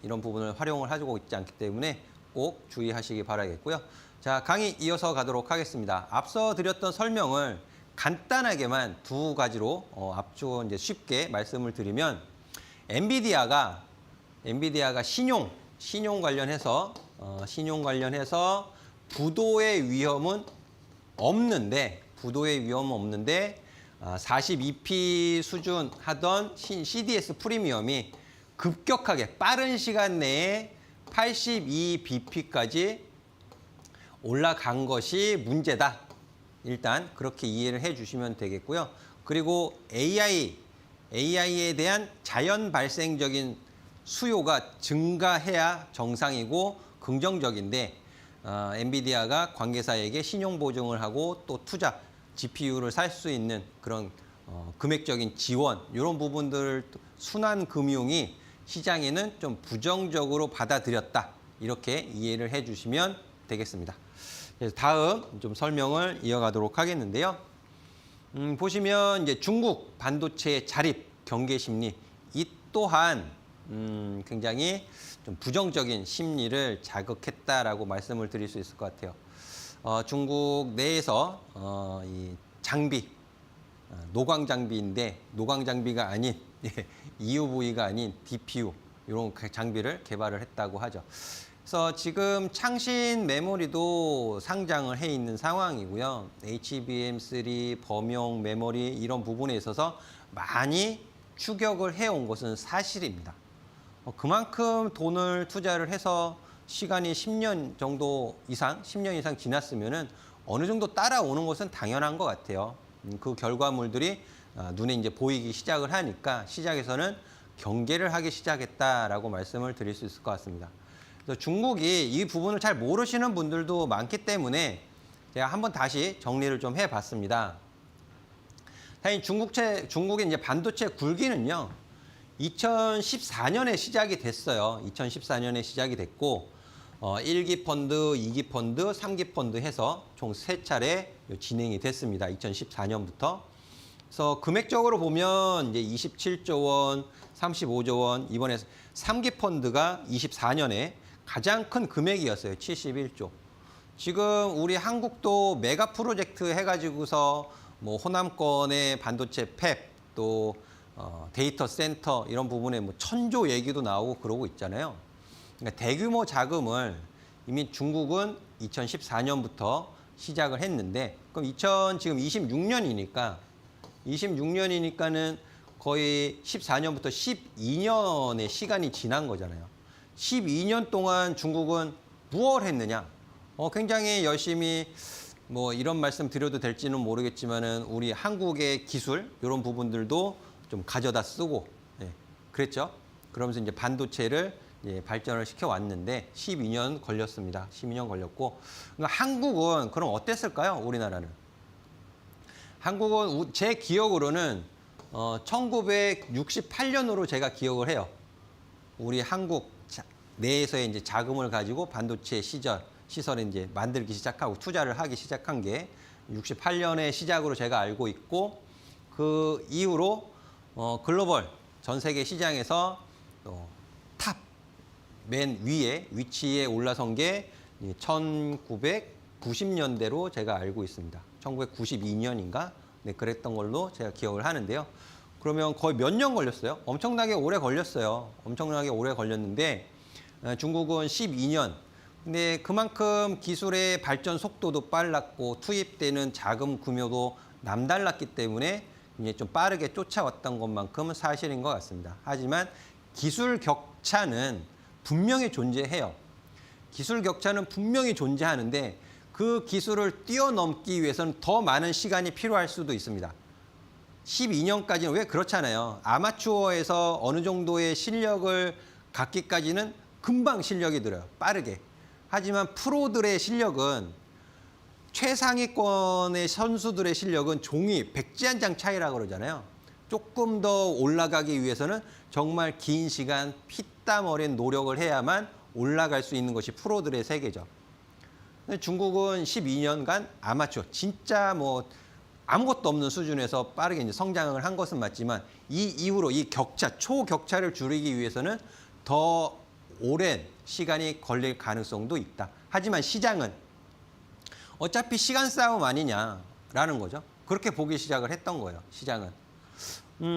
이런 부분을 활용을 하고 있지 않기 때문에 꼭 주의하시기 바라겠고요. 자, 강의 이어서 가도록 하겠습니다. 앞서 드렸던 설명을 간단하게만 두 가지로 앞으로 이제 쉽게 말씀을 드리면 엔비디아가 신용 관련해서 부도의 위험은 없는데 42p 수준 하던 CDS 프리미엄이 급격하게 빠른 시간 내에 82bp까지 올라간 것이 문제다. 일단 그렇게 이해를 해주시면 되겠고요. 그리고 AI에 대한 자연 발생적인 수요가 증가해야 정상이고 긍정적인데 엔비디아가 관계사에게 신용 보증을 하고 또 투자, GPU를 살 수 있는 그런 금액적인 지원 이런 부분들 순환 금융이 시장에는 좀 부정적으로 받아들였다. 이렇게 이해를 해주시면 되겠습니다. 그래서 다음 좀 설명을 이어가도록 하겠는데요. 보시면 이제 중국 반도체 자립 경계 심리 이 또한 굉장히 좀 부정적인 심리를 자극했다라고 말씀을 드릴 수 있을 것 같아요. 중국 내에서 이 장비, 노광 장비인데 노광 장비가 아닌 EUV가 아닌 DPU 이런 장비를 개발을 했다고 하죠. 그래서 지금 창신 메모리도 상장을 해 있는 상황이고요. HBM3, 범용 메모리 이런 부분에 있어서 많이 추격을 해온 것은 사실입니다. 그만큼 돈을 투자를 해서 시간이 10년 이상 지났으면은 어느 정도 따라오는 것은 당연한 것 같아요. 그 결과물들이 눈에 이제 보이기 시작을 하니까 시장에서는 경계를 하기 시작했다라고 말씀을 드릴 수 있을 것 같습니다. 그래서 중국이 이 부분을 잘 모르시는 분들도 많기 때문에 제가 한번 다시 정리를 좀 해봤습니다. 사실 중국의 이제 반도체 굴기는요, 2014년에 시작이 됐어요. 2014년에 시작이 됐고, 1기 펀드, 2기 펀드, 3기 펀드 해서 총 3차례 진행이 됐습니다. 2014년부터. 그래서 금액적으로 보면 이제 27조 원, 35조 원, 이번에 3기 펀드가 24년에 가장 큰 금액이었어요. 71조. 지금 우리 한국도 메가 프로젝트 해가지고서 뭐 호남권의 반도체 팹, 또 데이터 센터 이런 부분에 뭐 1000조 얘기도 나오고 그러고 있잖아요. 그러니까 대규모 자금을 이미 중국은 2014년부터 시작을 했는데 그럼 지금 26년이니까는 거의 14년부터 12년의 시간이 지난 거잖아요. 12년 동안 중국은 무엇을 했느냐? 굉장히 열심히 뭐 이런 말씀 드려도 될지는 모르겠지만은 우리 한국의 기술 이런 부분들도 좀 가져다 쓰고 그랬죠. 그러면서 이제 반도체를 발전을 시켜왔는데 12년 걸렸습니다. 12년 걸렸고 그러니까 한국은 그럼 어땠을까요? 우리나라는. 한국은 제 기억으로는 1968년으로 제가 기억을 해요. 우리 한국 내에서의 이제 자금을 가지고 반도체 시설을 이제 만들기 시작하고 투자를 하기 시작한 게 68년의 시작으로 제가 알고 있고 그 이후로 글로벌 전 세계 시장에서 탑 맨 위에 위치에 올라선 게 1990년대로 제가 알고 있습니다. 1992년인가? 네, 그랬던 걸로 제가 기억을 하는데요. 그러면 거의 몇 년 걸렸어요? 엄청나게 오래 걸렸어요. 엄청나게 오래 걸렸는데 중국은 12년. 근데 그만큼 기술의 발전 속도도 빨랐고 투입되는 자금 규모도 남달랐기 때문에 이제 좀 빠르게 쫓아왔던 것만큼은 사실인 것 같습니다. 하지만 기술 격차는 분명히 존재해요. 기술 격차는 분명히 존재하는데 그 기술을 뛰어넘기 위해서는 더 많은 시간이 필요할 수도 있습니다. 12년까지는 왜 그렇잖아요. 아마추어에서 어느 정도의 실력을 갖기까지는 금방 실력이 늘어요. 빠르게. 하지만 프로들의 실력은 최상위권의 선수들의 실력은 종이 백지 한 장 차이라고 그러잖아요. 조금 더 올라가기 위해서는 정말 긴 시간 피땀 어린 노력을 해야만 올라갈 수 있는 것이 프로들의 세계죠. 중국은 12년간 아마추어, 진짜 뭐 아무것도 없는 수준에서 빠르게 이제 성장을 한 것은 맞지만 이 이후로 이 격차, 초격차를 줄이기 위해서는 더 오랜 시간이 걸릴 가능성도 있다. 하지만 시장은 어차피 시간 싸움 아니냐라는 거죠. 그렇게 보기 시작을 했던 거예요. 시장은.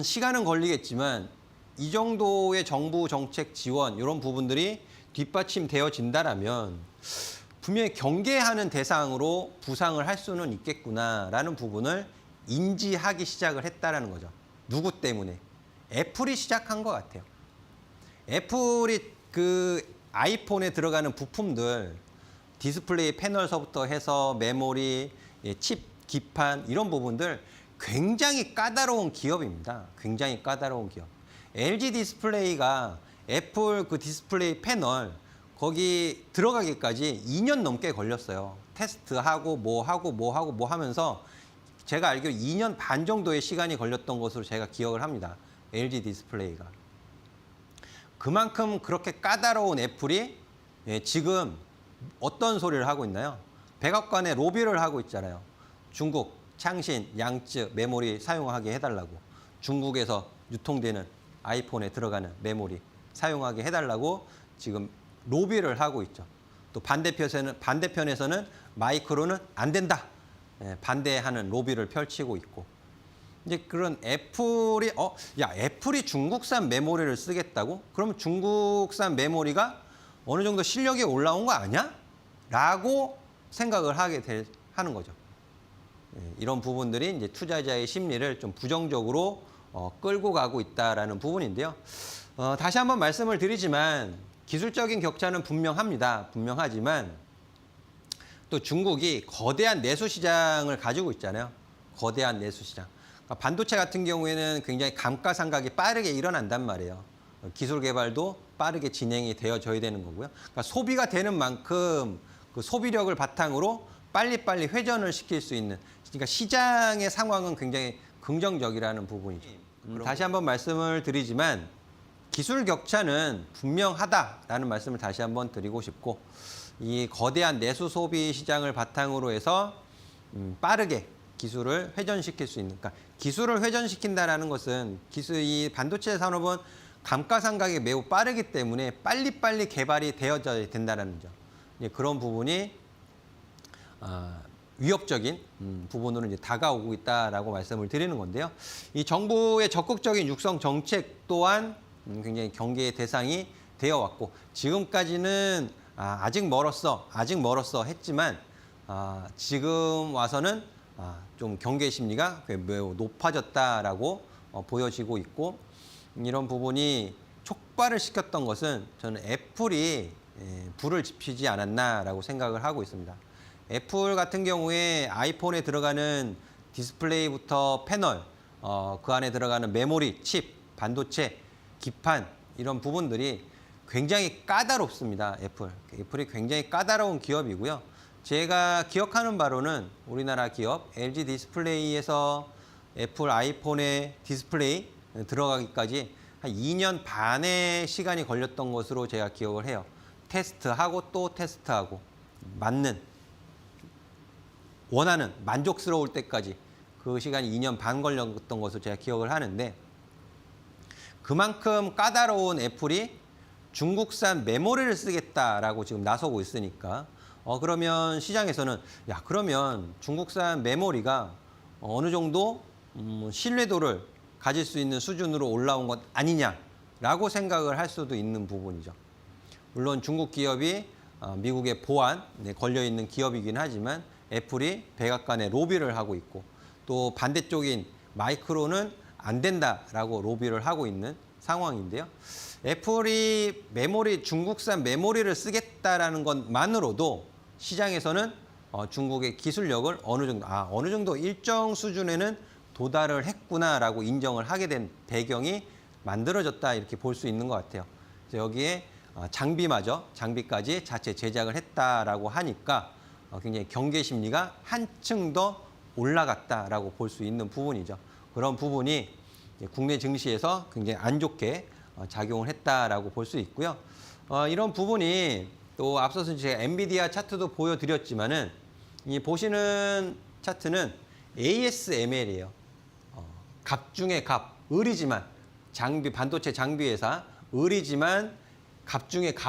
시간은 걸리겠지만 이 정도의 정부 정책 지원 이런 부분들이 뒷받침되어진다라면 분명히 경계하는 대상으로 부상을 할 수는 있겠구나라는 부분을 인지하기 시작을 했다라는 거죠. 누구 때문에? 애플이 시작한 것 같아요. 애플이 그 아이폰에 들어가는 부품들, 디스플레이 패널서부터 해서 메모리, 칩, 기판 이런 부분들 굉장히 까다로운 기업입니다. 굉장히 까다로운 기업. LG 디스플레이가 애플 그 디스플레이 패널 거기 들어가기까지 2년 넘게 걸렸어요. 테스트하고 뭐 하면서 제가 알기로 2년 반 정도의 시간이 걸렸던 것으로 제가 기억을 합니다. LG 디스플레이가. 그만큼 그렇게 까다로운 애플이 지금 어떤 소리를 하고 있나요? 백악관에 로비를 하고 있잖아요. 중국, 창신, 양쯔 메모리 사용하게 해달라고. 중국에서 유통되는 아이폰에 들어가는 메모리 사용하게 해달라고 지금 로비를 하고 있죠. 또 반대편에서는 마이크로는 안 된다. 반대하는 로비를 펼치고 있고. 이제 그런 애플이 애플이 중국산 메모리를 쓰겠다고? 그럼 중국산 메모리가 어느 정도 실력이 올라온 거 아니야? 라고 생각을 하는 거죠. 이런 부분들이 이제 투자자의 심리를 좀 부정적으로 끌고 가고 있다라는 부분인데요. 다시 한번 말씀을 드리지만 기술적인 격차는 분명하지만 또 중국이 거대한 내수 시장을 가지고 있잖아요. 거대한 내수 시장. 그러니까 반도체 같은 경우에는 굉장히 감가상각이 빠르게 일어난단 말이에요. 기술 개발도 빠르게 진행이 되어져야 되는 거고요. 그러니까 소비가 되는 만큼 그 소비력을 바탕으로 빨리빨리 회전을 시킬 수 있는, 그러니까 시장의 상황은 굉장히 긍정적이라는 부분이죠. 다시 한번 말씀을 드리지만 기술 격차는 분명하다라는 말씀을 다시 한번 드리고 싶고, 이 거대한 내수 소비 시장을 바탕으로 해서 빠르게 기술을 회전시킬 수 있는, 그러니까 기술을 회전시킨다라는 것은 이 반도체 산업은 감가상각이 매우 빠르기 때문에 빨리빨리 개발이 되어져야 된다는 점. 그런 부분이 위협적인 부분으로 이제 다가오고 있다라고 말씀을 드리는 건데요. 이 정부의 적극적인 육성 정책 또한 굉장히 경계의 대상이 되어 왔고, 지금까지는 아직 멀었어 했지만 지금 와서는 좀 경계 심리가 매우 높아졌다라고 보여지고 있고, 이런 부분이 촉발을 시켰던 것은 저는 애플이 불을 지피지 않았나라고 생각을 하고 있습니다. 애플 같은 경우에 아이폰에 들어가는 디스플레이부터 패널, 그 안에 들어가는 메모리, 칩, 반도체, 기판 이런 부분들이 굉장히 까다롭습니다. 애플이 굉장히 까다로운 기업이고요. 제가 기억하는 바로는 우리나라 기업 LG 디스플레이에서 애플 아이폰의 디스플레이 들어가기까지 한 2년 반의 시간이 걸렸던 것으로 제가 기억을 해요. 테스트하고 또 테스트하고 원하는 만족스러울 때까지 그 시간이 2년 반 걸렸던 것으로 제가 기억을 하는데, 그만큼 까다로운 애플이 중국산 메모리를 쓰겠다라고 지금 나서고 있으니까 그러면 시장에서는 그러면 중국산 메모리가 어느 정도 신뢰도를 가질 수 있는 수준으로 올라온 것 아니냐라고 생각을 할 수도 있는 부분이죠. 물론 중국 기업이 미국의 보안에 걸려있는 기업이긴 하지만 애플이 백악관에 로비를 하고 있고, 또 반대쪽인 마이크로는 안 된다라고 로비를 하고 있는 상황인데요. 애플이 중국산 메모리를 쓰겠다라는 것만으로도 시장에서는 중국의 기술력을 어느 정도 일정 수준에는 도달을 했구나라고 인정을 하게 된 배경이 만들어졌다, 이렇게 볼 수 있는 것 같아요. 여기에 장비까지 자체 제작을 했다라고 하니까 굉장히 경계 심리가 한층 더 올라갔다라고 볼 수 있는 부분이죠. 그런 부분이 국내 증시에서 굉장히 안 좋게 작용을 했다라고 볼 수 있고요. 이런 부분이 또 앞서서 제가 엔비디아 차트도 보여드렸지만은, 이 보시는 차트는 ASML이에요. 갑 중에 갑, 반도체 장비 회사, 을이지만 갑 중에 갑.